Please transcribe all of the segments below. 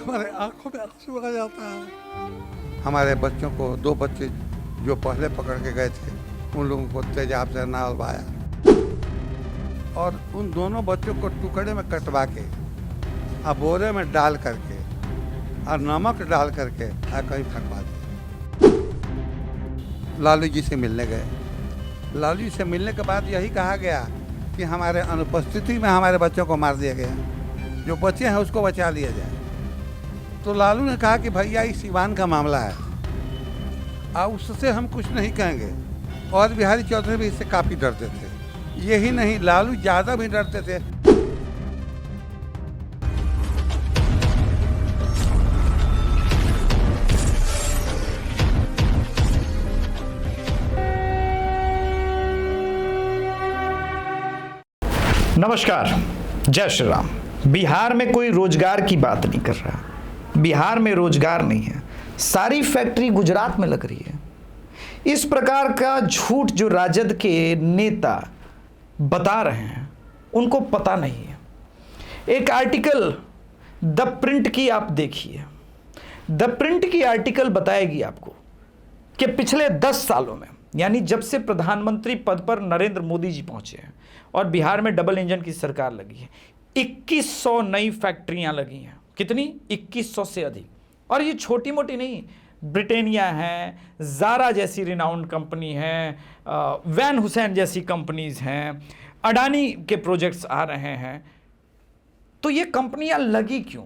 हमारे आंखों में आंसू आ जाता है। हमारे बच्चों को 2 बच्चे जो पहले पकड़ के गए थे, उन लोगों को तेजाब से नहलवाया और उन दोनों बच्चों को टुकड़े में कटवा के बोरे में डाल करके और नमक डाल करके कहीं फेंकवा दिया। लालू जी से मिलने गए। लालू जी से मिलने के बाद यही कहा गया कि हमारे अनुपस्थिति में हमारे बच्चों को मार दिया गया, जो बच्चे हैं उसको बचा लिया जाए। तो लालू ने कहा कि भैया ये सिवान का मामला है, उससे हम कुछ नहीं कहेंगे। और बिहारी चौधरी भी इससे काफ़ी डरते थे। यही नहीं, लालू ज़्यादा भी डरते थे। नमस्कार, जय श्री राम। बिहार में कोई रोजगार की बात नहीं कर रहा। बिहार में रोजगार नहीं है, सारी फैक्ट्री गुजरात में लग रही है। इस प्रकार का झूठ जो राजद के नेता बता रहे हैं, उनको पता नहीं है। एक आर्टिकल द प्रिंट की आप देखिए। द प्रिंट की आर्टिकल बताएगी आपको कि पिछले 10 सालों में, यानी जब से प्रधानमंत्री पद पर नरेंद्र मोदी जी पहुंचे हैं और बिहार में डबल इंजन की सरकार लगी है, 2100 नई फैक्ट्रियां लगी हैं। कितनी? 2100 से अधिक। और ये छोटी मोटी नहीं, ब्रिटेनिया है, ज़ारा जैसी रिनाउंड कंपनी है, वैन हुसैन जैसी कंपनीज हैं, अडानी के प्रोजेक्ट्स आ रहे हैं। तो ये कंपनियां लगी क्यों?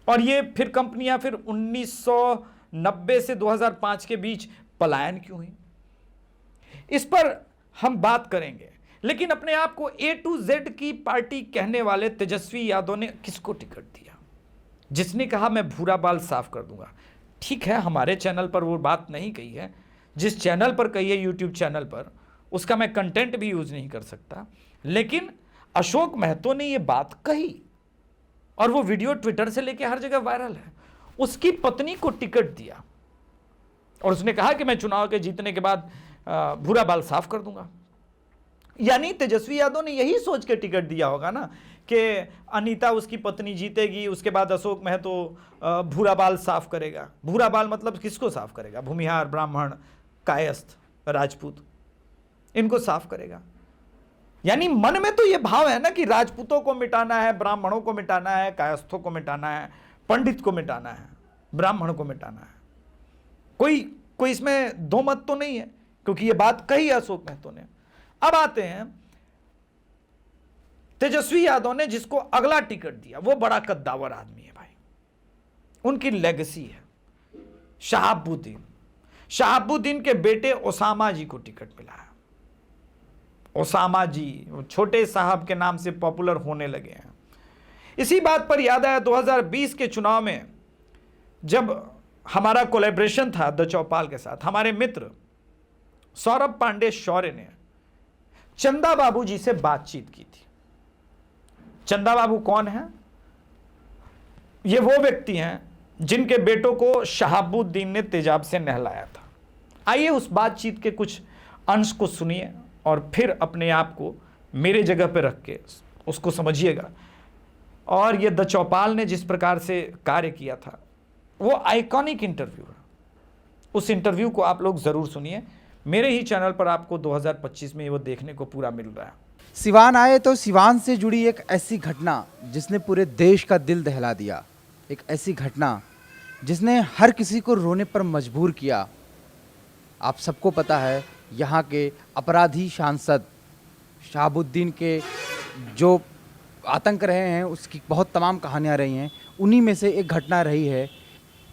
और ये फिर कंपनियां फिर 1990 से 2005 के बीच पलायन क्यों हुई? इस पर हम बात करेंगे। लेकिन अपने आप को A to Z की पार्टी कहने वाले तेजस्वी यादव ने किसको टिकट दिया? जिसने कहा मैं भूरा बाल साफ कर दूंगा। ठीक है, हमारे चैनल पर वो बात नहीं कही है। जिस चैनल पर कही है, यूट्यूब चैनल पर, उसका मैं कंटेंट भी यूज नहीं कर सकता। लेकिन अशोक महतो ने ये बात कही और वो वीडियो ट्विटर से लेकर हर जगह वायरल है। उसकी पत्नी को टिकट दिया और उसने कहा कि मैं चुनाव के जीतने के बाद भूरा बाल साफ कर दूंगा। यानी तेजस्वी यादव ने यही सोच के टिकट दिया होगा ना कि अनीता उसकी पत्नी जीतेगी, उसके बाद अशोक महतो भूरा बाल साफ करेगा। भूरा बाल मतलब किसको साफ करेगा? भूमिहार, ब्राह्मण, कायस्थ, राजपूत, इनको साफ करेगा। यानी मन में तो यह भाव है ना कि राजपूतों को मिटाना है, ब्राह्मणों को मिटाना है, कायस्थों को मिटाना है, पंडित को मिटाना है, ब्राह्मण को मिटाना है। कोई इसमें दो मत तो नहीं है, क्योंकि यह बात कही अशोक महतो ने। अब आते हैं तेजस्वी यादव ने, जिसको अगला टिकट दिया, वो बड़ा कद्दावर आदमी है भाई। उनकी लेगेसी है शहाबुद्दीन। शहाबुद्दीन के बेटे ओसामा जी को टिकट मिला है। ओसामा जी छोटे साहब के नाम से पॉपुलर होने लगे हैं। इसी बात पर याद आया 2020 के चुनाव में, जब हमारा कोलैबोरेशन था द चौपाल के साथ, हमारे मित्र सौरभ पांडे शौर्य ने चंदा बाबू जी से बातचीत की थी। चंदा बाबू कौन है? ये वो व्यक्ति हैं जिनके बेटों को शहाबुद्दीन ने तेजाब से नहलाया था। आइए उस बातचीत के कुछ अंश को सुनिए और फिर अपने आप को मेरे जगह पर रख के उसको समझिएगा। और ये द चौपाल ने जिस प्रकार से कार्य किया था, वो आइकॉनिक इंटरव्यू है। उस इंटरव्यू को आप लोग जरूर सुनिए। मेरे ही चैनल पर आपको 2025 में वो देखने को पूरा मिल रहा है। सिवान आए तो सिवान से जुड़ी एक ऐसी घटना जिसने पूरे देश का दिल दहला दिया। एक ऐसी घटना जिसने हर किसी को रोने पर मजबूर किया। आप सबको पता है, यहाँ के अपराधी सांसद शहाबुद्दीन के जो आतंक रहे हैं, उसकी बहुत तमाम कहानियाँ रही हैं। उन्हीं में से एक घटना रही है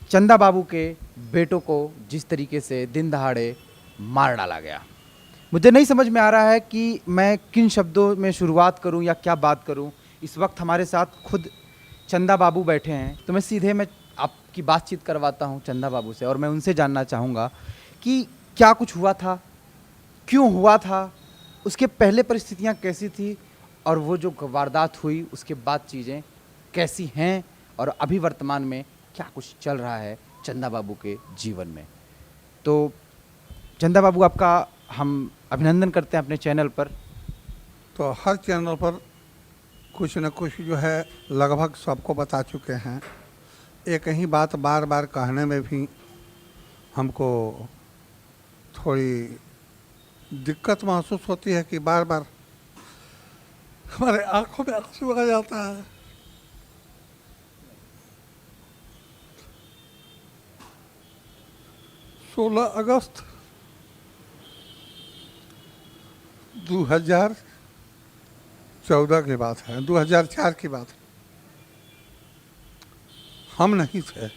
चंदा बाबू के बेटों को जिस तरीके से दिन दहाड़े मार डाला गया। मुझे नहीं समझ में आ रहा है कि मैं किन शब्दों में शुरुआत करूं या क्या बात करूं। इस वक्त हमारे साथ खुद चंदा बाबू बैठे हैं, तो मैं आपकी बातचीत करवाता हूं चंदा बाबू से और मैं उनसे जानना चाहूँगा कि क्या कुछ हुआ था, क्यों हुआ था, उसके पहले परिस्थितियाँ कैसी थी और वो जो वारदात हुई उसके बाद चीज़ें कैसी हैं और अभी वर्तमान में क्या कुछ चल रहा है चंदा बाबू के जीवन में। तो चंदा बाबू, आपका हम अभिनंदन करते हैं अपने चैनल पर। तो हर चैनल पर कुछ न कुछ जो है लगभग सबको बता चुके हैं। एक ही बात बार बार कहने में भी हमको थोड़ी दिक्कत महसूस होती है कि बार बार हमारे आंखों में आंसू आ जाता है। सोलह अगस्त 2014 की बात है, 2004 की बात है। हम नहीं थे,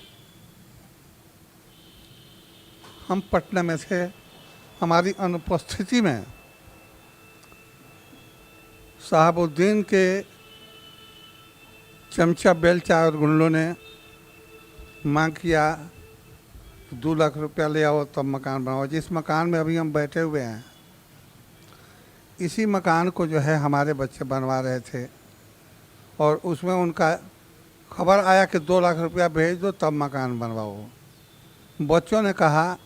हम पटना में थे। हमारी अनुपस्थिति में साहबुद्दीन के चमचा बेलचा और गुंडों ने मांग किया 2 लाख रुपया ले आओ तब मकान बनाओ। जिस मकान में अभी हम बैठे हुए हैं, इसी मकान को जो है हमारे बच्चे बनवा रहे थे और उसमें उनका खबर आया कि 2 लाख रुपया भेज दो तब मकान बनवाओ। बच्चों ने कहा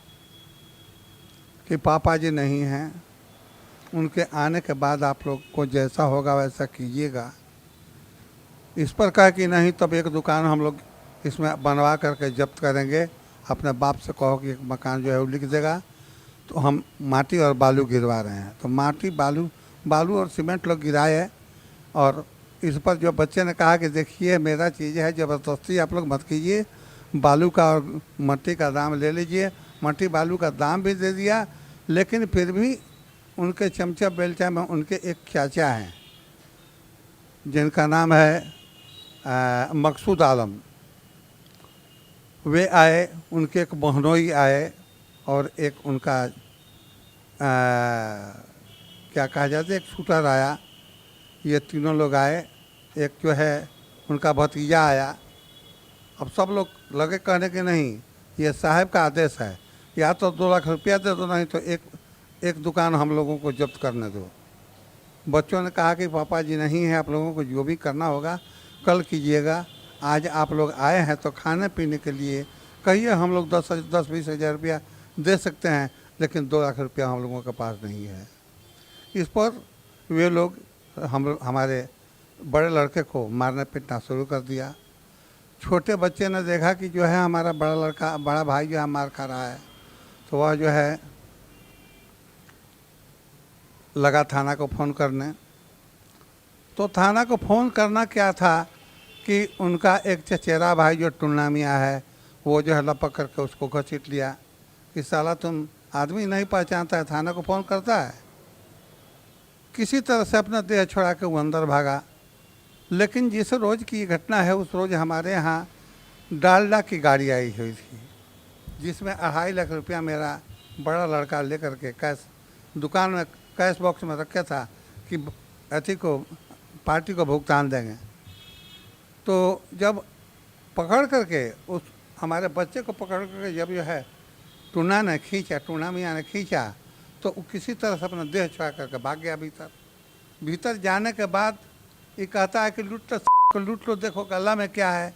कि पापा जी नहीं हैं, उनके आने के बाद आप लोग को जैसा होगा वैसा कीजिएगा। इस पर कहा कि नहीं तब एक दुकान हम लोग इसमें बनवा करके जब्त करेंगे, अपने बाप से कहो कि एक मकान जो है वो लिख देगा। तो हम माटी और बालू गिरवा रहे हैं। तो माटी बालू और सीमेंट लोग गिराए और इस पर जो बच्चे ने कहा कि देखिए मेरा चीज़ है, ज़बरदस्ती आप लोग मत कीजिए, बालू का और मट्टी का दाम ले लीजिए। मट्टी बालू का दाम भी दे दिया, लेकिन फिर भी उनके चमचा बेलचा में उनके एक चाचा हैं जिनका नाम है मकसूद आलम। वे आए, उनके एक बहनोई आए और एक उनका क्या कहा जाता है एक शूटर आया। ये तीनों लोग आए। एक जो है उनका भतीजा आया। अब सब लोग लगे कहने के नहीं, ये साहब का आदेश है, या तो 2 लाख रुपया दे दो, नहीं तो एक दुकान हम लोगों को जब्त करने दो। बच्चों ने कहा कि पापा जी नहीं है, आप लोगों को जो भी करना होगा कल कीजिएगा। आज आप लोग आए हैं तो खाने पीने के लिए कहिए, हम लोग 10-20 हज़ार रुपया दे सकते हैं, लेकिन 2 लाख रुपया हम लोगों के पास नहीं है। इस पर वे लोग हमारे बड़े लड़के को मारने पीटना शुरू कर दिया। छोटे बच्चे ने देखा कि जो है हमारा बड़ा भाई जो है मार खा रहा है, तो वह जो है लगा थाना को फ़ोन करने। तो थाना को फ़ोन करना क्या था कि उनका एक चचेरा भाई जो टुन्ना मियाँ है, वो जो है लपक करके उसको घसीट लिया कि साला तुम आदमी नहीं पहचानता है, थाना को फ़ोन करता है। किसी तरह से अपना देह छोड़ा के वो अंदर भागा। लेकिन जिस रोज़ की घटना है, उस रोज़ हमारे यहाँ डालडा की गाड़ी आई हुई थी, जिसमें 2.5 लाख रुपया मेरा बड़ा लड़का लेकर के कैश दुकान में कैश बॉक्स में रखा था कि अति को पार्टी को भुगतान देंगे। तो जब पकड़ करके उस हमारे बच्चे को पकड़ करके जब जो है टूना मियाँ ने खींचा, तो वो किसी तरह से अपना देह छुड़ा करके भाग गया भीतर जाने के बाद ये कहता है कि लूट लो, देखो गला में क्या है।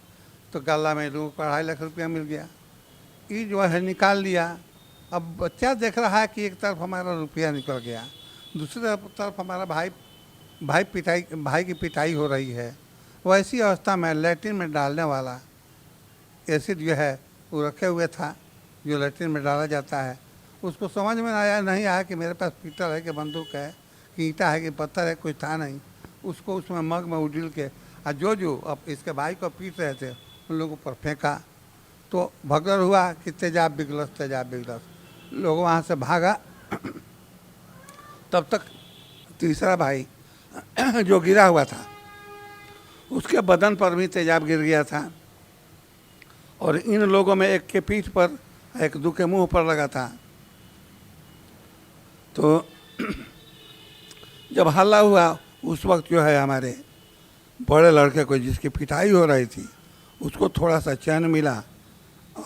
तो गला में लोगों को 2.5 लाख रुपया मिल गया। ये जो है निकाल लिया। अब बच्चा देख रहा है कि एक तरफ हमारा रुपया निकल गया, दूसरी तरफ हमारा भाई की पिटाई हो रही है। वैसी अवस्था में लैट्रिन में डालने वाला एसिड जो है वो रखे हुए था, जो लैट्रिन में डाला जाता है। उसको समझ में नहीं आया कि मेरे पास पिस्टल है कि बंदूक है कि ईंटा है कि पत्थर है, कुछ था नहीं। उसको उसमें मग में उड़ील के जो अब इसके भाई को पीट रहे थे उन लोगों पर फेंका। तो भगदड़ हुआ कि तेजाब बिगलस। लोग वहाँ से भागा। तब तक तीसरा भाई जो गिरा हुआ था, उसके बदन पर भी तेजाब गिर गया था और इन लोगों में एक के पीठ पर, एक दो के मुंह पर लगा था। तो जब हल्ला हुआ उस वक्त जो है हमारे बड़े लड़के को जिसकी पिटाई हो रही थी उसको थोड़ा सा चैन मिला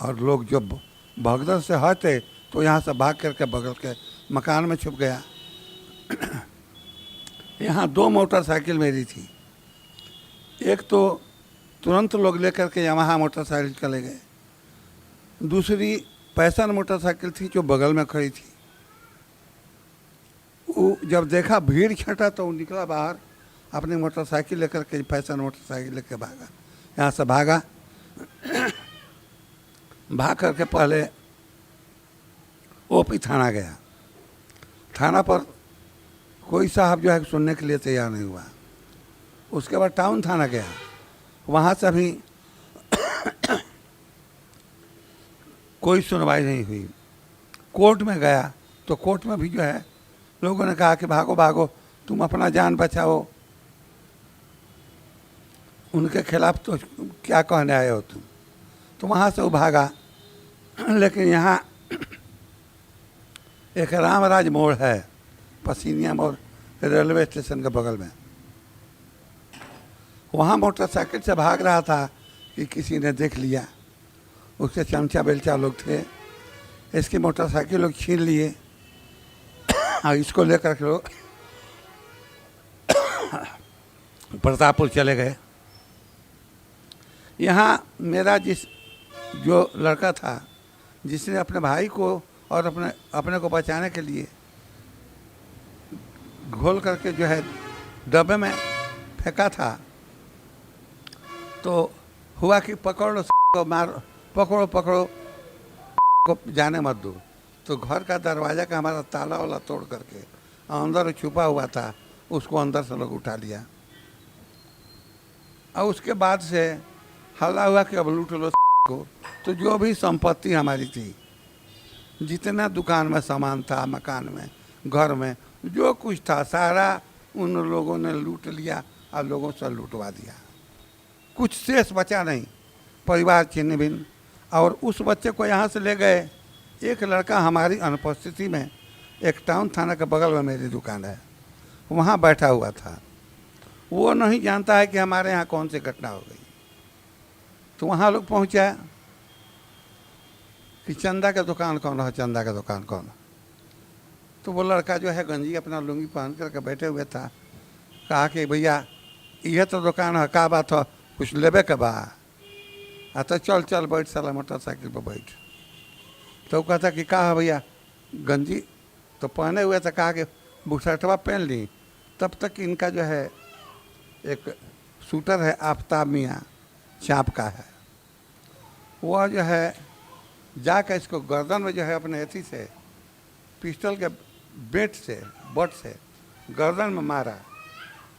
और लोग जब भगदड़ से हटे तो यहाँ से भाग करके बगल के मकान में छुप गया। यहाँ 2 मोटरसाइकिल मेरी थी। एक तो तुरंत लोग लेकर के यामाहा मोटरसाइकिल चले गए, दूसरी पैसन मोटरसाइकिल थी जो बगल में खड़ी थी। वो जब देखा भीड़ छटा तो वो निकला बाहर, अपनी मोटरसाइकिल लेकर के पैसन मोटरसाइकिल लेकर भागा। यहाँ से भागा भाग करके पहले ओपी थाना गया। थाना पर कोई साहब जो है सुनने के लिए तैयार नहीं हुआ। उसके बाद टाउन थाना गया, वहाँ से भी कोई सुनवाई नहीं हुई। कोर्ट में गया तो कोर्ट में भी जो है लोगों ने कहा कि भागो भागो, तुम अपना जान बचाओ, उनके खिलाफ तो क्या कहने आए हो तुम। तो वहाँ से वो भागा। लेकिन यहाँ एक रामराज मोड़ है, पसीनिया मोड़, रेलवे स्टेशन के बगल में। वहाँ मोटरसाइकिल से भाग रहा था कि किसी ने देख लिया। उसके चमचा बेलचा लोग थे, इसकी मोटरसाइकिल लोग छीन लिए और इसको लेकर के लोग प्रतापपुर चले गए। यहाँ मेरा जो लड़का था, जिसने अपने भाई को और अपने को बचाने के लिए घोल करके जो है डब्बे में फेंका था, तो हुआ कि पकड़ लो को मारो, पकड़ो पकड़ो को जाने मत दो। तो घर का दरवाज़ा का हमारा ताला वाला तोड़ करके अंदर छुपा हुआ था, उसको अंदर से लोग उठा लिया। और उसके बाद से हल्ला हुआ कि अब लूट लो को। तो जो भी संपत्ति हमारी थी, जितना दुकान में सामान था, मकान में, घर में जो कुछ था, सारा उन लोगों ने लूट लिया और लोगों से लूटवा दिया। कुछ शेष बचा नहीं, परिवार छिन्न भिन्न। और उस बच्चे को यहाँ से ले गए। एक लड़का हमारी अनुपस्थिति में, एक टाउन थाना के बगल में मेरी दुकान है, वहाँ बैठा हुआ था। वो नहीं जानता है कि हमारे यहाँ कौन सी घटना हो गई। तो वहाँ लोग पहुँचा कि चंदा का दुकान कौन है, चंदा का दुकान कौन है। तो वो लड़का जो है गंजी अपना लुंगी पहन करके बैठे हुए था। कहा कि भैया यह तो दुकान है, का बात हो, कुछ लेबे के बा। तो चल चल बैठ, साला मोटरसाइकिल पर बैठ। तो कहता कि कहा भैया, गंजी तो पहने हुए था। कहा कि बुशर्टवा पहन ली। तब तक इनका जो है एक शूटर है, आफ्ताब मियाँ, चाँप का है, वह जो है जाकर इसको गर्दन में जो है अपने एथी से, पिस्टल के बेट से, बट से गर्दन में मारा।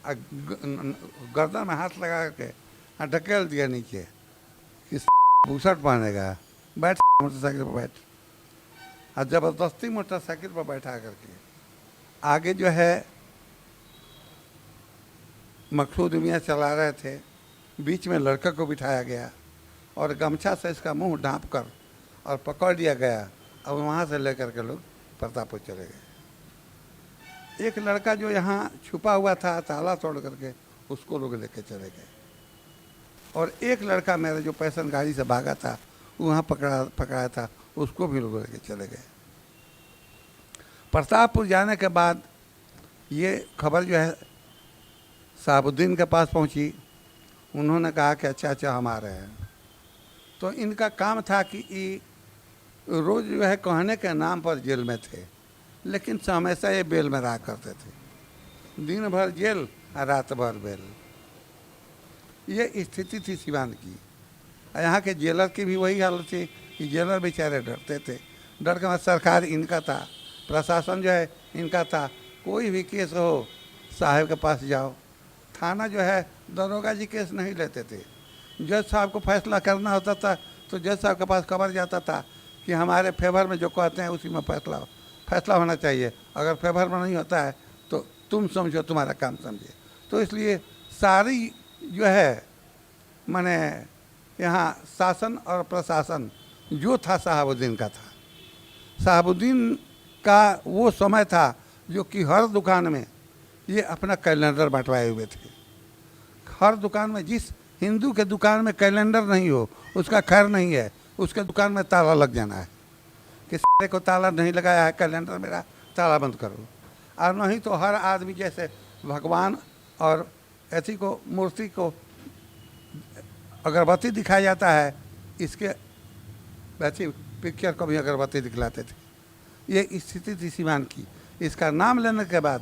गर्दन में हाथ लगा के ढकेल दिया नीचे कि बुशर्ट पहनेगा, बैठ मोटरसाइकिल पर बैठ। और ज़बरदस्ती मोटरसाइकिल पर बैठा करके आगे जो है मकसूद मियाँ चला रहे थे। बीच में लड़के को बिठाया गया और गमछा से इसका मुंह ढाँप कर और पकड़ लिया गया। अब वहाँ से लेकर के लोग प्रतापपुर चले गए। एक लड़का जो यहाँ छुपा हुआ था, ताला तोड़ करके उसको लोग लेके चले गए। और एक लड़का मेरा जो पैसन गाड़ी से भागा था, वहाँ पकड़ाया था, उसको भी लोग लेके चले गए। प्रतापपुर जाने के बाद ये खबर जो है साहबुद्दीन के पास पहुँची। उन्होंने कहा कि अच्छा अच्छा हम आ रहे हैं। तो इनका काम था कि रोज़ जो है कहने के नाम पर जेल में थे, लेकिन हमेशा ये बेल में रहा करते थे। दिन भर जेल और रात भर बेल, ये स्थिति थी सिवान की। यहाँ के जेलर की भी वही हालत थी कि जेलर बेचारे डरते थे। डर के बाद सरकार इनका था, प्रशासन जो है इनका था। कोई भी केस हो साहब के पास जाओ। थाना जो है दरोगा जी केस नहीं लेते थे। जज साहब को फैसला करना होता था तो जज साहब के पास खबर जाता था कि हमारे फेवर में जो कहते हैं उसी में फैसला होना चाहिए। अगर फेवर में नहीं होता है तो तुम समझो, तुम्हारा काम समझे। तो इसलिए सारी जो है माने यहाँ शासन और प्रशासन जो था साहबुद्दीन का था। साहबुद्दीन का वो समय था जो कि हर दुकान में ये अपना कैलेंडर बंटवाए हुए थे। हर दुकान में, जिस हिंदू के दुकान में कैलेंडर नहीं हो उसका खैर नहीं है, उसके दुकान में ताला लग जाना है कि सारे को ताला नहीं लगाया है, कैलेंडर मेरा ताला बंद करो। और नहीं तो हर आदमी जैसे भगवान और ऐसी को मूर्ति को अगरबत्ती दिखाया जाता है, इसके वैसी पिक्चर को भी अगरबत्ती दिखलाते थे। ये स्थिति थी सिवान की। इसका नाम लेने के बाद,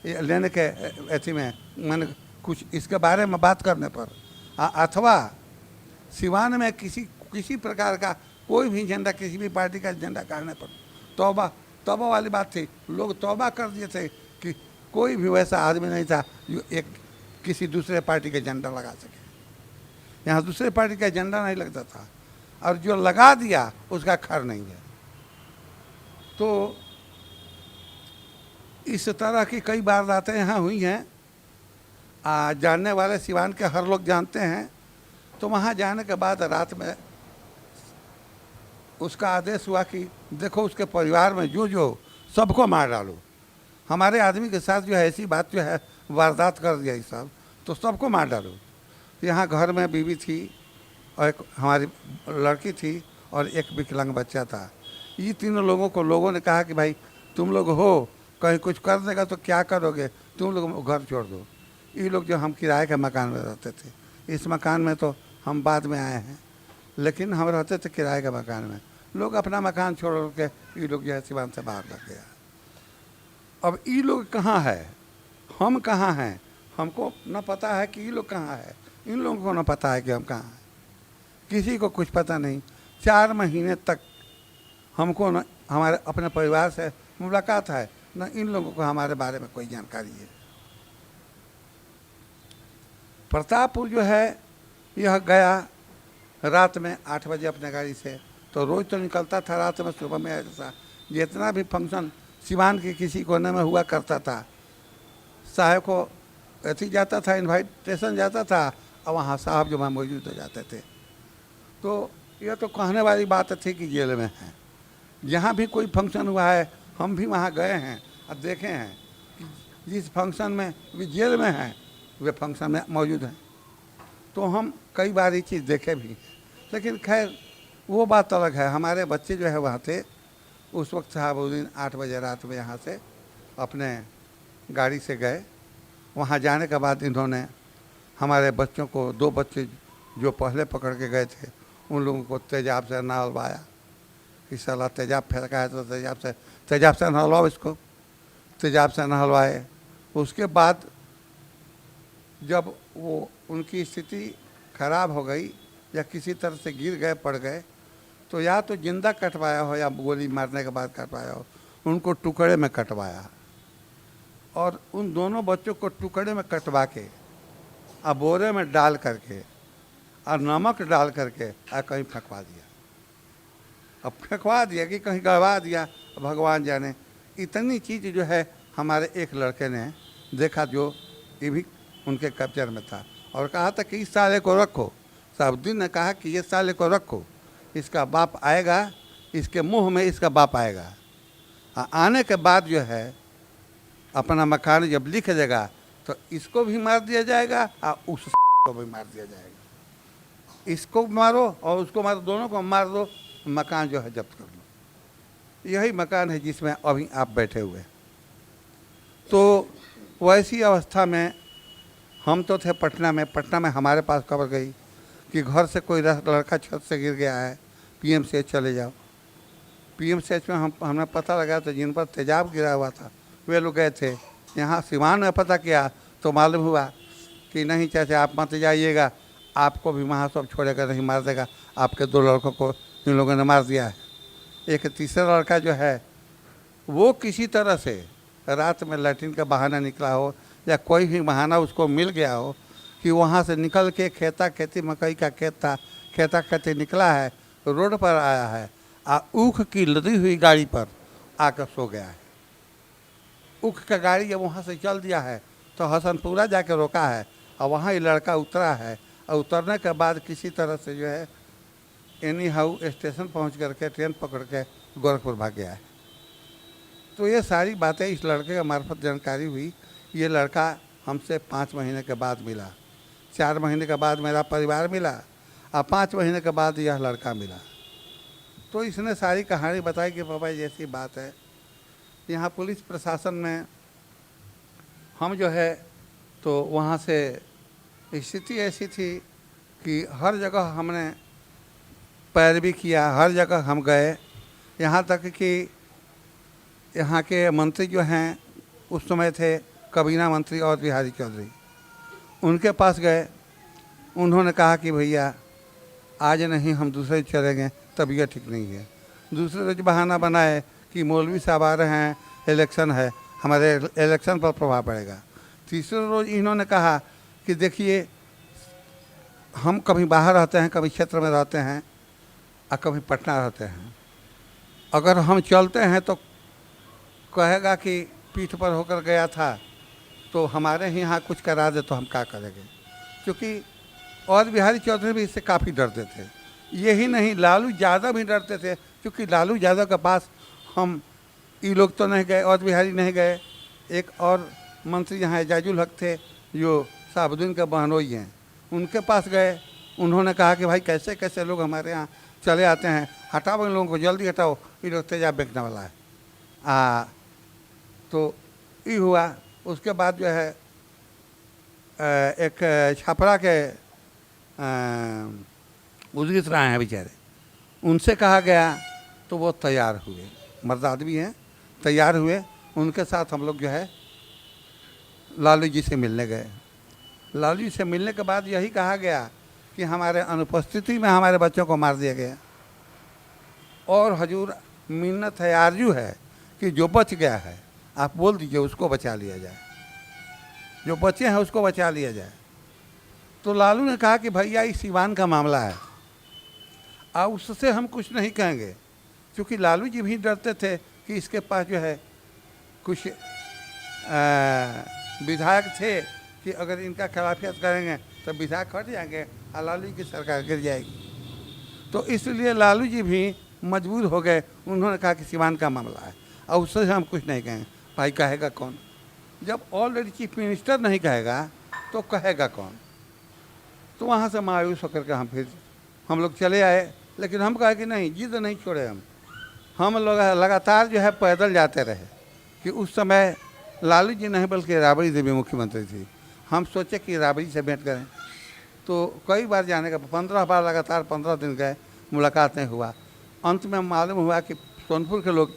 लेने के ऐसी में मैंने कुछ इसके बारे में बात करने पर अथवा सिवान में किसी प्रकार का कोई भी झंडा किसी भी पार्टी का झंडा काटने पर तौबा तौबा वाली बात थी। लोग तौबा कर दिए थे कि कोई भी वैसा आदमी नहीं था जो एक किसी दूसरे पार्टी का झंडा लगा सके। यहाँ दूसरे पार्टी का झंडा नहीं लगता था, और जो लगा दिया उसका खैर नहीं है। तो इस तरह की कई वारदातें यहाँ हुई हैं। जानने वाले सिवान के हर लोग जानते हैं। तो वहाँ जाने के बाद रात में उसका आदेश हुआ कि देखो उसके परिवार में जो सबको मार डालो। हमारे आदमी के साथ जो है ऐसी बात जो है वारदात कर दिया ये सब, तो सबको मार डालो। यहाँ घर में बीवी थी और एक हमारी लड़की थी और एक विकलांग बच्चा था। ये तीनों लोगों को लोगों ने कहा कि भाई तुम लोग हो, कहीं कुछ कर देगा तो क्या करोगे, तुम लोग घर छोड़ दो। ये लोग जो हम किराए के मकान में रहते थे, इस मकान में तो हम बाद में आए हैं, लेकिन हम रहते थे किराए के मकान में। लोग अपना मकान छोड़ के ये लोग जो है सिवान से बाहर लग गया। अब ये लोग कहाँ है, हम कहाँ हैं, हमको न पता है कि ये लोग कहाँ है, इन लोगों को न पता है कि हम कहाँ हैं। किसी को कुछ पता नहीं। 4 महीने तक हमको न हमारे अपने परिवार से मुलाकात है, न इन लोगों को हमारे बारे में कोई जानकारी है। प्रतापपुर जो है यह गया रात में 8 बजे अपने गाड़ी से, तो रोज़ तो निकलता था रात में, सुबह में ऐसा जितना भी फंक्शन सिवान के किसी कोने में हुआ करता था, साहब को ऐसी जाता था, इन्वाइटेशन जाता था, और वहाँ साहब जो वहाँ मौजूद हो जाते थे। तो यह तो कहने वाली बात थी कि जेल में है। जहाँ भी कोई फंक्शन हुआ है हम भी वहाँ गए हैं और देखे हैं कि जिस फंक्शन में भी जेल में हैं वे फंक्शन में मौजूद हैं। तो हम कई बार ये चीज़ देखे भी, लेकिन खैर वो बात अलग है। हमारे बच्चे जो है वहाँ थे उस वक्त, साहब उस दिन 8 बजे रात में यहाँ से अपने गाड़ी से गए। वहाँ जाने के बाद इन्होंने हमारे बच्चों को, 2 बच्चे जो पहले पकड़ के गए थे, उन लोगों को तेजाब से नहलवाया। कि साला तेजाब फेंका है तो तेजाब से नहलवाओ इसको। तेजाब से नहलवाए। उसके बाद जब वो उनकी स्थिति खराब हो गई या किसी तरह से गिर गए, पड़ गए, तो या तो जिंदा कटवाया हो या गोली मारने के बाद कटवाया हो, उनको टुकड़े में कटवाया। और उन दोनों बच्चों को टुकड़े में कटवा के और बोरे में डाल करके और नमक डाल करके कहीं फेंकवा दिया। अब फेंकवा दिया कि कहीं गड़वा दिया, भगवान जाने। इतनी चीज़ जो है हमारे एक लड़के ने देखा जो ये भी उनके कब्जे में था, और कहा था कि इस साले को रखो। साहबुद्दीन ने कहा कि ये साले को रखो, इसका बाप आएगा, इसके मुंह में इसका बाप आएगा। आने के बाद जो है अपना मकान जब लिख देगा तो इसको भी मार दिया जाएगा और उस को भी मार दिया जाएगा। इसको मारो और उसको मारो, दोनों को मार दो, मकान जो है जब्त कर लो। यही मकान है जिसमें अभी आप बैठे हुए। तो वैसी अवस्था में हम तो थे पटना में हमारे पास खबर गई कि घर से कोई लड़का छत से गिर गया है, पीएमसीएच चले जाओ। पीएमसीएच में हमने पता लगा तो जिन पर तेजाब गिरा हुआ था वे लोग गए थे। यहाँ सिवान में पता किया तो मालूम हुआ कि नहीं चाचा आप मत जाइएगा, आपको भी वहाँ सब छोड़ेगा नहीं, मार देगा। आपके 2 लड़कों को इन लोगों ने मार दिया है। एक तीसरा लड़का जो है वो किसी तरह से रात में लैट्रिन का बहाना निकला हो या कोई भी बहाना उसको मिल गया हो कि वहाँ से निकल के खेती मकई का खेत था, खेती निकला है, रोड पर आया है, ऊख की लदी हुई गाड़ी पर आकर सो गया है। ऊख का गाड़ी जब वहाँ से चल दिया है तो हसनपुरा जाके रोका है और वहाँ ये लड़का उतरा है, और उतरने के बाद किसी तरह से जो है एनी हाउ स्टेशन पहुँच करके ट्रेन पकड़ के गोरखपुर भाग गया है। तो ये सारी बातें इस लड़के के मार्फत जानकारी हुई। ये लड़का हमसे 5 महीने के बाद मिला, 4 महीने के बाद मेरा परिवार मिला, और 5 महीने के बाद यह लड़का मिला। तो इसने सारी कहानी बताई कि पापा जैसी बात है। यहाँ पुलिस प्रशासन में हम जो है तो वहाँ से स्थिति ऐसी थी कि हर जगह हमने पैरवी किया, हर जगह हम गए। यहाँ तक कि यहाँ के मंत्री जो हैं उस समय थे कबीना मंत्री और बिहारी चौधरी, उनके पास गए। उन्होंने कहा कि भैया आज नहीं हम दूसरे चलेंगे, तबीयत ठीक नहीं है। दूसरे रोज बहाना बनाए कि मौलवी साहब आ रहे हैं, इलेक्शन है, हमारे इलेक्शन पर प्रभाव पड़ेगा। तीसरे रोज इन्होंने कहा कि देखिए हम कभी बाहर रहते हैं, कभी क्षेत्र में रहते हैं और कभी पटना रहते हैं, अगर हम चलते हैं तो कहेगा कि पीठ पर होकर गया था, तो हमारे ही यहाँ कुछ करा दे तो हम क्या करेंगे। क्योंकि और बिहारी चौधरी भी इससे काफ़ी डरते थे। यही नहीं, लालू यादव भी डरते थे, क्योंकि लालू यादव के पास हम ये लोग तो नहीं गए, और बिहारी नहीं गए। एक और मंत्री यहाँ एजाजुल हक थे जो साबुद्दीन के बहनोई हैं, उनके पास गए। उन्होंने कहा कि भाई कैसे कैसे लोग हमारे यहाँ चले आते हैं, हटाओ इन लोगों को, जल्दी हटाओ, ये लोग तेजाब बेचने वाला है। तो ये हुआ। उसके बाद जो है एक छपरा के उदित राय हैं बेचारे, उनसे कहा गया तो वो तैयार हुए, मर्द आदमी हैं, तैयार हुए। उनके साथ हम लोग जो है लालू जी से मिलने गए। लालू जी से मिलने के बाद यही कहा गया कि हमारे अनुपस्थिति में हमारे बच्चों को मार दिया गया, और हजूर मिन्नत है, आरजू है कि जो बच गया है आप बोल दीजिए उसको बचा लिया जाए, जो बच्चे हैं उसको बचा लिया जाए। तो लालू ने कहा कि भैया ये सिवान का मामला है, और उससे हम कुछ नहीं कहेंगे, क्योंकि लालू जी भी डरते थे कि इसके पास जो है कुछ विधायक थे कि अगर इनका खिलाफियत करेंगे तो विधायक हट जाएंगे और लालू जी की सरकार गिर जाएगी। तो इसलिए लालू जी भी मजबूर हो गए, उन्होंने कहा कि सिवान का मामला है और उससे हम कुछ नहीं कहेंगे। भाई कहेगा कौन, जब ऑलरेडी चीफ मिनिस्टर नहीं कहेगा तो कहेगा कौन। तो वहाँ से मायूस होकर के हम लोग चले आए, लेकिन हम कहे कि नहीं, जिद नहीं छोड़े। हम लोग लगातार जो है पैदल जाते रहे, कि उस समय लालू जी नहीं बल्कि राबड़ी देवी मुख्यमंत्री थी। हम सोचे कि राबड़ी से भेंट करें, तो कई बार जाने का 15 बार लगातार 15 दिन गए, मुलाकात नहीं हुआ। अंत में मालूम हुआ कि सोनपुर के लोग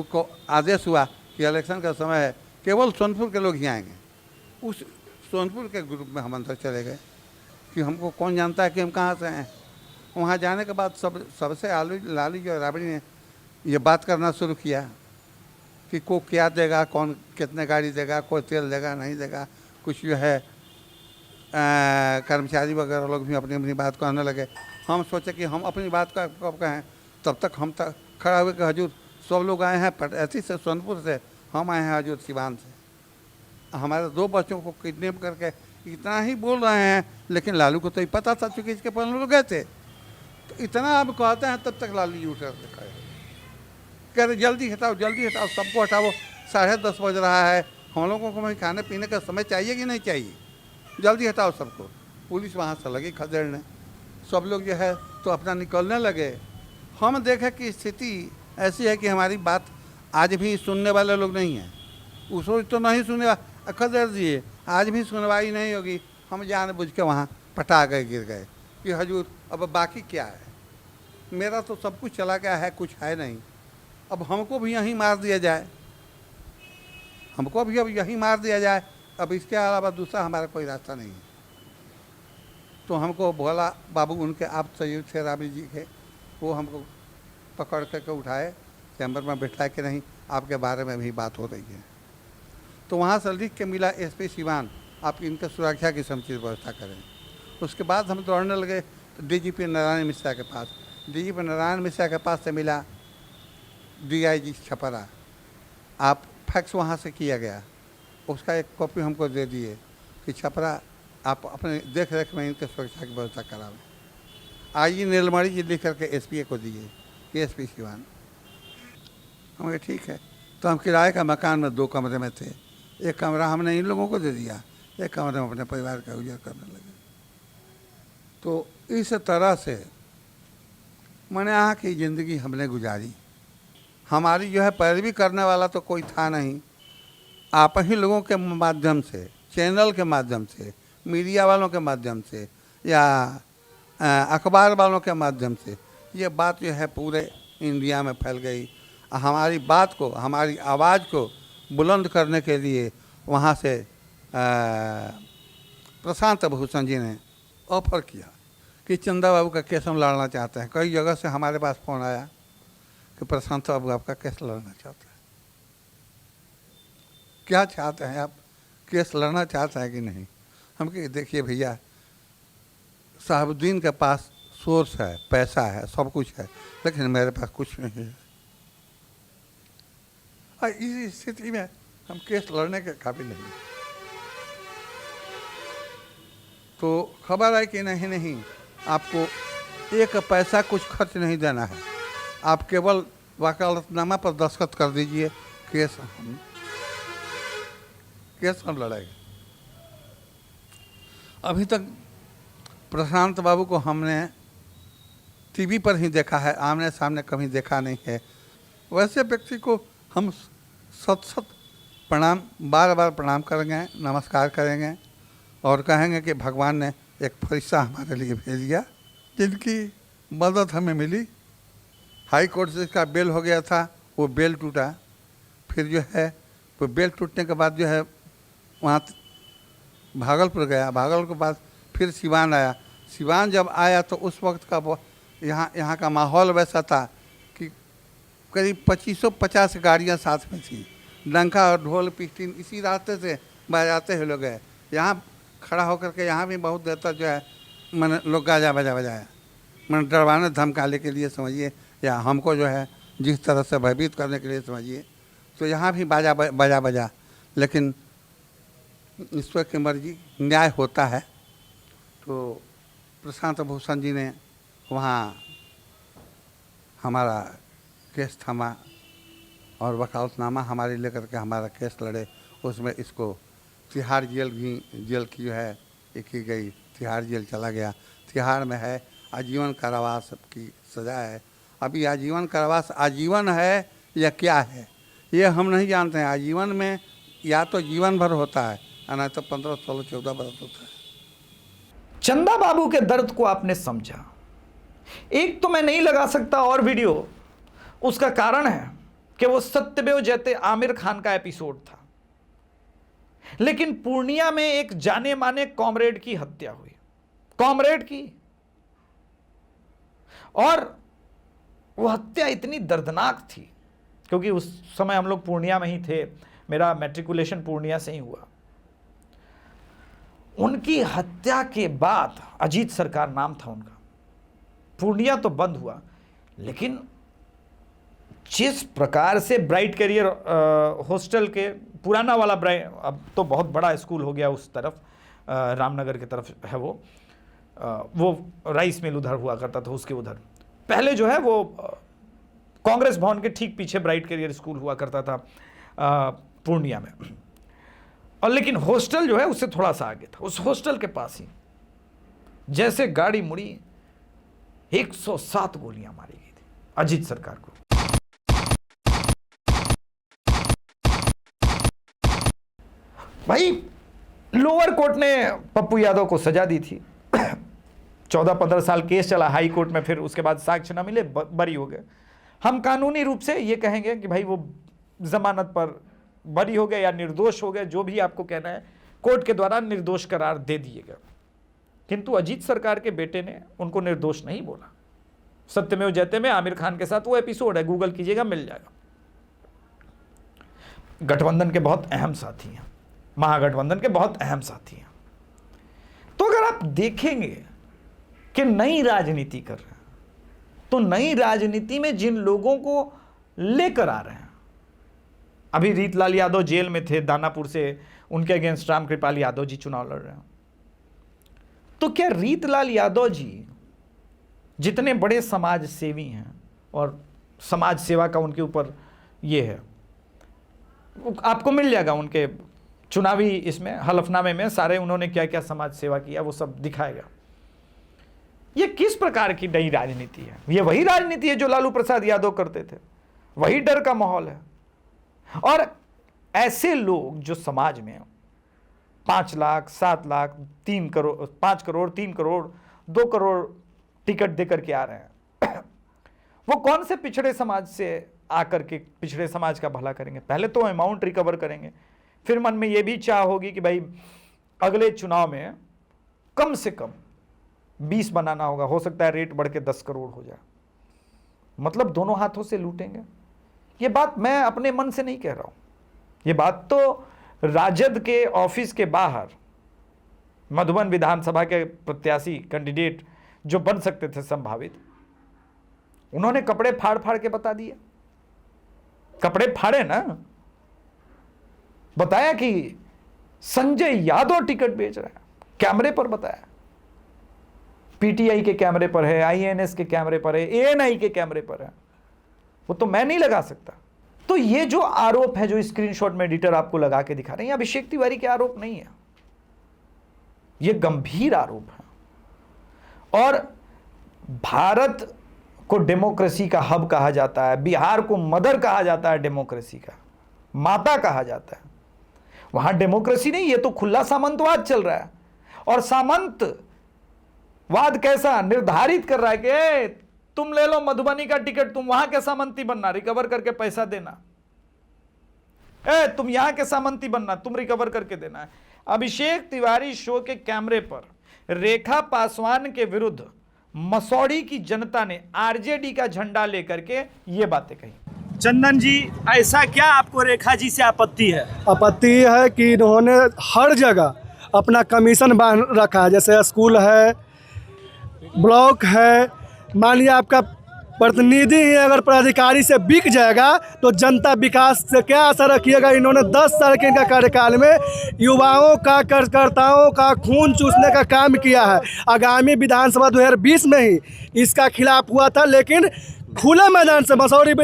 को आदेश हुआ कि इलेक्शन का समय है, केवल सोनपुर के लोग ही आएंगे। उस सोनपुर के ग्रुप में हम अंदर चले गए कि हमको कौन जानता है कि हम कहाँ से हैं। वहाँ जाने के बाद सबसे लालू जी और राबड़ी ने ये बात करना शुरू किया कि को क्या देगा, कौन कितने गाड़ी देगा, कोई तेल देगा नहीं देगा। कुछ जो है कर्मचारी वगैरह लोग भी अपनी अपनी बात कहने लगे। हम सोचे कि हम अपनी बात का कब कहें, तब तक हम तक खड़ा हुए कि हजूर सब लोग आए हैं पटैती से, सोनपुर से, हम आए हैं हजूर सिवान से। हमारे 2 बच्चों को किडनैप करके इतना ही बोल रहे हैं, लेकिन लालू को तो ही पता था, चूँकि इसके पहले लोग गए थे। तो इतना आप कहते हैं, तब तक लालू जी उठ कर खड़े कह रहे जल्दी हटाओ, जल्दी हटाओ, सबको हटाओ, 10:30 बज रहा है, हम लोगों को खाने पीने का समय चाहिए कि नहीं चाहिए, जल्दी हटाओ सबको। पुलिस वहाँ से लगी खदेड़ने, सब लोग जो है तो अपना निकलने लगे। हम देखें कि स्थिति ऐसी है कि हमारी बात आज भी सुनने वाले लोग नहीं हैं। उस रोज तो नहीं सुने, खदेड़ दिए, आज भी सुनवाई नहीं होगी। हम जानबूझ के वहाँ पटा गए, गिर गए कि हजूर अब बाकी क्या है, मेरा तो सब कुछ चला गया है, कुछ है नहीं, अब हमको भी यहीं मार दिया जाए, हमको भी अब यहीं मार दिया जाए, अब इसके अलावा दूसरा हमारा कोई रास्ता नहीं है। तो हमको भोला बाबू, उनके आप सहयोग थे राबड़ी जी के, वो हमको पकड़ करके उठाए, चैम्बर में बैठाए कि नहीं आपके बारे में भी बात हो रही है। तो वहाँ से लिख के मिला एसपी सिवान, आप इनके सुरक्षा की समुचित व्यवस्था करें। उसके बाद हम दौड़ने लगे डीजीपी नारायण मिश्रा के पास। डीजीपी नारायण मिश्रा के पास से मिला डीआईजी छपरा, आप फैक्स वहाँ से किया गया, उसका एक कॉपी हमको दे दिए कि छपरा आप अपने देख रेख में इनके सुरक्षा की व्यवस्था करावें। आईजी नीलमणि जी लिख करके एसपी को दिए कि एसपी सिवान। हम कहे ठीक है। तो हम किराए का मकान में 2 कमरे में थे, एक कमरा हमने इन लोगों को दे दिया, एक कमरे में अपने परिवार का गुजर करने लगे। तो इस तरह से मैंने यहाँ की ज़िंदगी हमने गुजारी। हमारी जो है पैरवी करने वाला तो कोई था नहीं, आप ही लोगों के माध्यम से, चैनल के माध्यम से, मीडिया वालों के माध्यम से या अखबार वालों के माध्यम से ये बात जो है पूरे इंडिया में फैल गई। हमारी बात को, हमारी आवाज़ को बुलंद करने के लिए वहाँ से प्रशांत भूषण जी ने ऑफर किया कि चंदा बाबू का केस हम लड़ना चाहते हैं। कई जगह से हमारे पास फ़ोन आया कि प्रशांत बाबू आपका केस लड़ना चाहते हैं। क्या चाहते हैं आप, केस लड़ना चाहते हैं कि नहीं? हम कहे देखिए भैया, साहबुद्दीन के पास सोर्स है, पैसा है, सब कुछ है, लेकिन मेरे पास कुछ नहीं है। और इस स्थिति में हम केस लड़ने के काबिल नहीं। तो खबर है कि नहीं, आपको एक पैसा कुछ खर्च नहीं देना है, आप केवल वकालतनामा पर दस्तखत कर दीजिए, केस हम लड़ेंगे। अभी तक प्रशांत बाबू को हमने टीवी पर ही देखा है, आमने सामने कभी देखा नहीं है। वैसे व्यक्ति को हम सत प्रणाम, बार बार प्रणाम करेंगे, नमस्कार करेंगे और कहेंगे कि भगवान ने एक फरिश्ता हमारे लिए भेज दिया, जिनकी मदद हमें मिली। हाई कोर्ट से इसका बेल हो गया था, वो बेल टूटा। फिर जो है वो बेल टूटने के बाद जो है वहाँ भागलपुर गया, भागलपुर के बाद फिर सिवान आया। सिवान जब आया तो उस वक्त का यहाँ का माहौल वैसा था कि करीब 2550 गाड़ियाँ साथ में थी, डंका और ढोल पिस्टिन इसी रास्ते से बजाते हुए लोग गए। यहाँ खड़ा होकर के यहाँ भी बहुत देर तक जो है मैंने लोग गाजा बजाया, मैंने डरवाने धमकाने के लिए समझिए, या हमको जो है जिस तरह से भयभीत करने के लिए समझिए। तो यहाँ भी बजा, लेकिन ईश्वर की मर्जी, न्याय होता है। तो प्रशांत भूषण जी ने वहाँ हमारा केस थमा और वकालतनामा हमारे लेकर के हमारा केस लड़े। उसमें इसको तिहाड़ जेल की जो है ये की गई, तिहाड़ जेल चला गया। तिहाड़ में है, आजीवन कारावास की सज़ा है। अभी आजीवन कारावास आजीवन है या क्या है ये हम नहीं जानते हैं। आजीवन में या तो जीवन भर होता है, नहीं तो 15, 16, 14 बरस होता है। चंदा बाबू के दर्द को आपने समझा। एक तो मैं नहीं लगा सकता और वीडियो, उसका कारण है कि वो सत्यमेव जयते आमिर खान का एपिसोड था, लेकिन पूर्णिया में एक जाने माने कॉमरेड की हत्या हुई, कॉमरेड की। और वो हत्या इतनी दर्दनाक थी क्योंकि उस समय हम लोग पूर्णिया में ही थे, मेरा मैट्रिकुलेशन पूर्णिया से ही हुआ। उनकी हत्या के बाद अजीत सरकार नाम था उनका, पूर्णिया तो बंद हुआ, लेकिन जिस प्रकार से ब्राइट करियर हॉस्टल के पुराना वाला अब तो बहुत बड़ा स्कूल हो गया उस तरफ, रामनगर की तरफ है वो राइस मिल उधर हुआ करता था, उसके उधर पहले जो है वो कांग्रेस भवन के ठीक पीछे ब्राइट करियर स्कूल हुआ करता था पूर्णिया में। और लेकिन हॉस्टल जो है उससे थोड़ा सा आगे था, उस हॉस्टल के पास ही जैसे गाड़ी मुड़ी 107 गोलियां मारी गई थी अजीत सरकार को। भाई लोअर कोर्ट ने पप्पू यादव को सजा दी थी, 14-15 साल केस चला हाई कोर्ट में, फिर उसके बाद साक्ष्य न मिले, बरी हो गए। हम कानूनी रूप से ये कहेंगे कि भाई वो जमानत पर बरी हो गए या निर्दोष हो गए, जो भी आपको कहना है, कोर्ट के द्वारा निर्दोष करार दे दिए गए। किंतु अजीत सरकार के बेटे ने उनको निर्दोष नहीं बोला। सत्यमेव जयते में आमिर खान के साथ वो एपिसोड है, गूगल कीजिएगा मिल जाएगा। गठबंधन के बहुत अहम साथी हैं, महागठबंधन के बहुत अहम साथी हैं। तो अगर आप देखेंगे कि नई राजनीति कर रहे हैं, तो नई राजनीति में जिन लोगों को लेकर आ रहे हैं, अभी रीतलाल यादव जेल में थे दानापुर से, उनके अगेंस्ट रामकृपाल यादव जी चुनाव लड़ रहे हैं। तो क्या रीतलाल यादव जी जितने बड़े समाज सेवी हैं और समाज सेवा का उनके ऊपर ये है, आपको मिल जाएगा उनके चुनावी इसमें हलफनामे में सारे उन्होंने क्या क्या समाज सेवा किया वो सब दिखाएगा। ये किस प्रकार की नई राजनीति है? ये वही राजनीति है जो लालू प्रसाद यादव करते थे, वही डर का माहौल है। और ऐसे लोग जो समाज में 5 लाख 7 लाख 3 करोड़ 5 करोड़ 3 करोड़ 2 करोड़ टिकट देकर के आ रहे हैं, वो कौन से पिछड़े समाज से आकर के पिछड़े समाज का भला करेंगे? पहले तो अमाउंट रिकवर करेंगे, फिर मन में ये भी चाह होगी कि भाई अगले चुनाव में कम से कम 20 बनाना होगा, हो सकता है रेट बढ़ के 10 करोड़ हो जाए। मतलब दोनों हाथों से लूटेंगे। ये बात मैं अपने मन से नहीं कह रहा हूं, ये बात तो राजद के ऑफिस के बाहर मधुबन विधानसभा के प्रत्याशी कैंडिडेट जो बन सकते थे संभावित, उन्होंने कपड़े फाड़ फाड़ के बता दिए। कपड़े फाड़े ना, बताया कि संजय यादव टिकट बेच रहा है, कैमरे पर बताया। पीटीआई के कैमरे पर है, आईएनएस के कैमरे पर है, एएनआई के कैमरे पर है, वो तो मैं नहीं लगा सकता। तो ये जो आरोप है, जो स्क्रीनशॉट में एडिटर आपको लगा के दिखा रहे हैं, ये अभिषेक तिवारी के आरोप नहीं है, ये गंभीर आरोप है। और भारत को डेमोक्रेसी का हब कहा जाता है, बिहार को मदर कहा जाता है, डेमोक्रेसी का माता कहा जाता है। वहां डेमोक्रेसी नहीं, ये तो खुला सामंतवाद चल रहा है। और सामंतवाद कैसा निर्धारित कर रहा है कि तुम ले लो मधुबनी का टिकट, तुम वहां के सामंती बनना, रिकवर करके पैसा देना। तुम यहां के सामंती बनना, तुम रिकवर करके देना है। अभिषेक तिवारी शो के कैमरे पर रेखा पासवान के विरुद्ध मसौड़ी की जनता ने आरजेडी का झंडा लेकर के ये बातें कही। चंदन जी, ऐसा क्या आपको रेखा जी से आपत्ति है? आपत्ति है कि इन्होंने हर जगह अपना कमीशन बांध रखा है, जैसे स्कूल है, ब्लॉक है। मान लिया आपका प्रतिनिधि ही अगर पदाधिकारी से बिक जाएगा तो जनता विकास से क्या आशा रखिएगा। इन्होंने 10 साल के इनका कार्यकाल में युवाओं का, कार्यकर्ताओं का खून चूसने का काम किया है। आगामी विधानसभा 2020 में ही इसका खिलाफ हुआ था, लेकिन खुले मैदान से मसौरी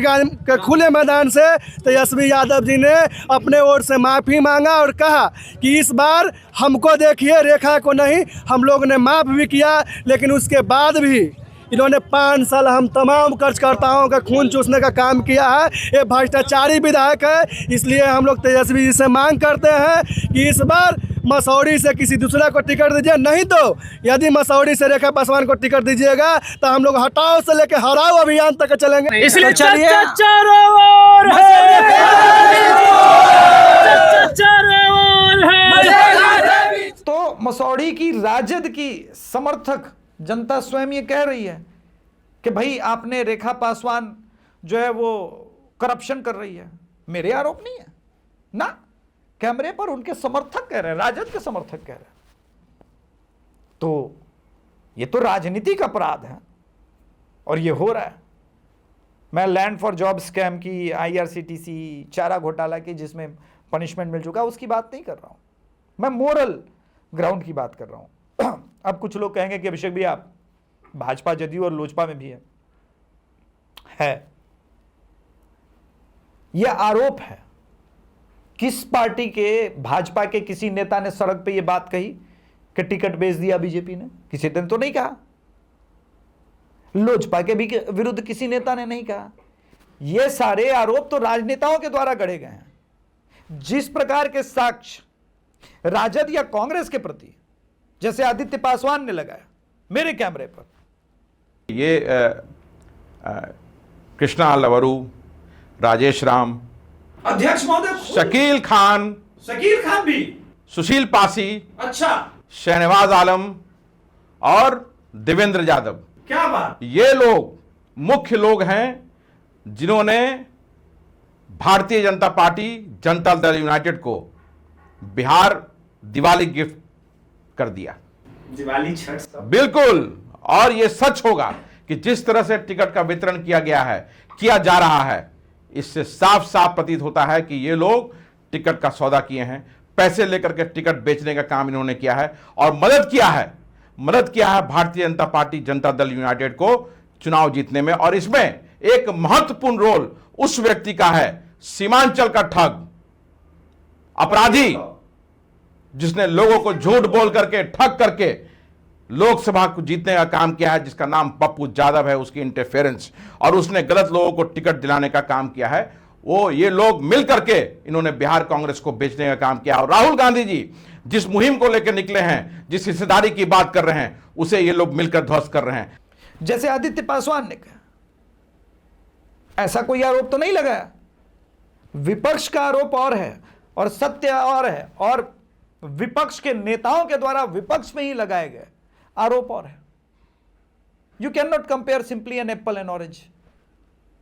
के खुले मैदान से तेजस्वी यादव जी ने अपने ओर से माफ़ी मांगा और कहा कि इस बार हमको देखिए, रेखा को नहीं। हम लोग ने माफ़ भी किया, लेकिन उसके बाद भी इन्होंने 5 साल हम तमाम कार्यकर्ताओं का खून चूसने का काम किया है। ये भ्रष्टाचारी विधायक है, इसलिए हम लोग तेजस्वी जी से मांग करते हैं कि इस बार मसौड़ी से किसी दूसरे को टिकट दीजिए। नहीं तो यदि मसौड़ी से रेखा पासवान को टिकट दीजिएगा तो हम लोग हटाओ से लेकर हराओ अभियान तक चलेंगे। इसलिए तो मसौड़ी की राजद की समर्थक जनता स्वयं ये कह रही है कि भाई आपने रेखा पासवान जो है वो करप्शन कर रही है। मेरे आरोप नहीं है ना, कैमरे पर उनके समर्थक कह रहे हैं, राजद के समर्थक कह रहे हैं। तो ये तो राजनीतिक अपराध है और ये हो रहा है। मैं लैंड फॉर जॉब स्कैम की, आईआरसीटीसी चारा घोटाला की जिसमें पनिशमेंट मिल चुका, उसकी बात नहीं कर रहा हूं मैं, मोरल ग्राउंड की बात कर रहा हूं। अब कुछ लोग कहेंगे कि अभिषेक भैया आप भाजपा, जदयू और लोजपा में भी है। यह आरोप है। किस पार्टी के, भाजपा के किसी नेता ने सड़क पे यह बात कही कि टिकट बेच दिया बीजेपी ने? किसी दिन तो नहीं कहा। लोजपा के भी विरुद्ध किसी नेता ने नहीं कहा। यह सारे आरोप तो राजनेताओं के द्वारा गढ़े गए हैं। जिस प्रकार के साक्ष्य राजद या कांग्रेस के प्रति, जैसे आदित्य पासवान ने लगाया मेरे कैमरे पर, ये कृष्णा लवरू, राजेश राम, अध्यक्ष महोदय, शकील खान भी, सुशील पासी, अच्छा, शहनवाज आलम और देवेंद्र यादव, क्या बात। ये लोग मुख्य लोग हैं जिन्होंने भारतीय जनता पार्टी, जनता दल यूनाइटेड को बिहार दिवाली गिफ्ट कर दिया। दिवाली छठ सब बिल्कुल। और यह सच होगा कि जिस तरह से टिकट का वितरण किया गया है, किया जा रहा है, इससे साफ साफ प्रतीत होता है कि ये लोग टिकट का सौदा किए हैं। पैसे लेकर के टिकट बेचने का काम इन्होंने किया है और मदद किया है भारतीय जनता पार्टी, जनता दल यूनाइटेड को चुनाव जीतने में। और इसमें एक महत्वपूर्ण रोल उस व्यक्ति का है, सीमांचल का ठग, अपराधी, जिसने लोगों को झूठ बोल करके, ठग करके लोकसभा को जीतने का काम किया है, जिसका नाम पप्पू यादव है, उसकी इंटरफेरेंस, और उसने गलत लोगों को टिकट दिलाने का काम किया है। वो ये लोग मिल करके इन्होंने बिहार कांग्रेस को बेचने का काम किया। और राहुल गांधी जी जिस मुहिम को लेकर निकले हैं, जिस हिस्सेदारी की बात कर रहे हैं, उसे ये लोग मिलकर ध्वस्त कर रहे हैं। जैसे आदित्य पासवान ने कहा, ऐसा कोई आरोप तो नहीं लगाया। विपक्ष का आरोप और है और सत्य और है, और विपक्ष के नेताओं के द्वारा विपक्ष में ही लगाए गए आरोप और है। You can not compare simply an apple and orange.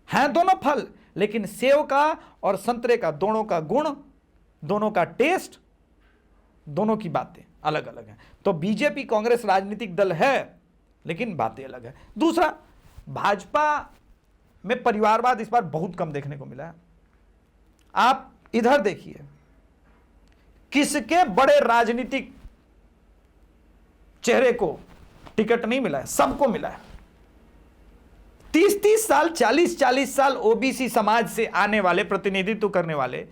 हैं दोनों फल, लेकिन सेव का और संतरे का दोनों का गुण, दोनों का टेस्ट, दोनों की बातें अलग अलग हैं। तो बीजेपी कांग्रेस राजनीतिक दल है, लेकिन बातें अलग है। दूसरा, भाजपा में परिवारवाद इस बार बहुत कम देखने को मिला है। आप इधर देखिए, किसके बड़े राजनीतिक चेहरे को टिकट नहीं मिला है? सबको मिला है। 30-30 साल, 40-40 साल ओबीसी समाज से आने वाले, प्रतिनिधित्व करने वाले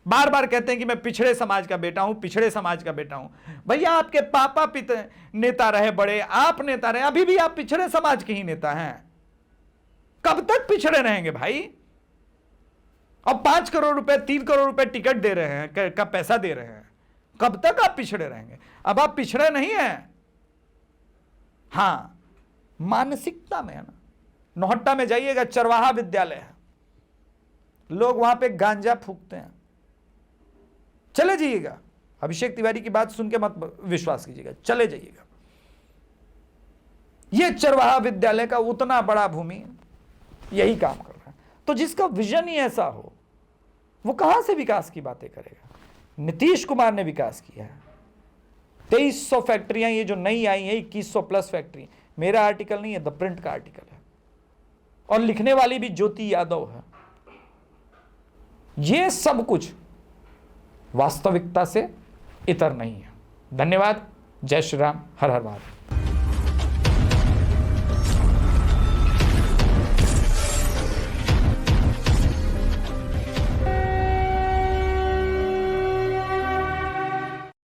बार बार कहते हैं कि मैं पिछड़े समाज का बेटा हूं, पिछड़े समाज का बेटा हूं। भैया, आपके पापा पिता नेता रहे बड़े, आप नेता रहे, अभी भी आप पिछड़े समाज के ही नेता हैं। कब तक पिछड़े रहेंगे भाई? अब 5 करोड़ रुपए, 3 करोड़ रुपए टिकट दे रहे हैं, का पैसा दे रहे हैं, कब तक आप पिछड़े रहेंगे? अब आप पिछड़े नहीं हैं। हां, मानसिकता में है ना। नौहट्टा में जाइएगा, चरवाहा विद्यालय है, लोग वहां पे गांजा फूकते हैं। चले जाइएगा, अभिषेक तिवारी की बात सुन के मत विश्वास कीजिएगा, चले जाइएगा। यह चरवाहा विद्यालय का उतना बड़ा भूमि यही काम कर रहा है। तो जिसका विजन ही ऐसा हो, वो कहां से विकास की बातें करेगा? नीतीश कुमार ने विकास किया है। 2300 फैक्ट्रियां ये जो नई आई हैं, 2100 प्लस फैक्ट्री, मेरा आर्टिकल नहीं है, द प्रिंट का आर्टिकल है, और लिखने वाली भी ज्योति यादव है। ये सब कुछ वास्तविकता से इतर नहीं है। धन्यवाद। जय श्री राम। हर हर महादेव।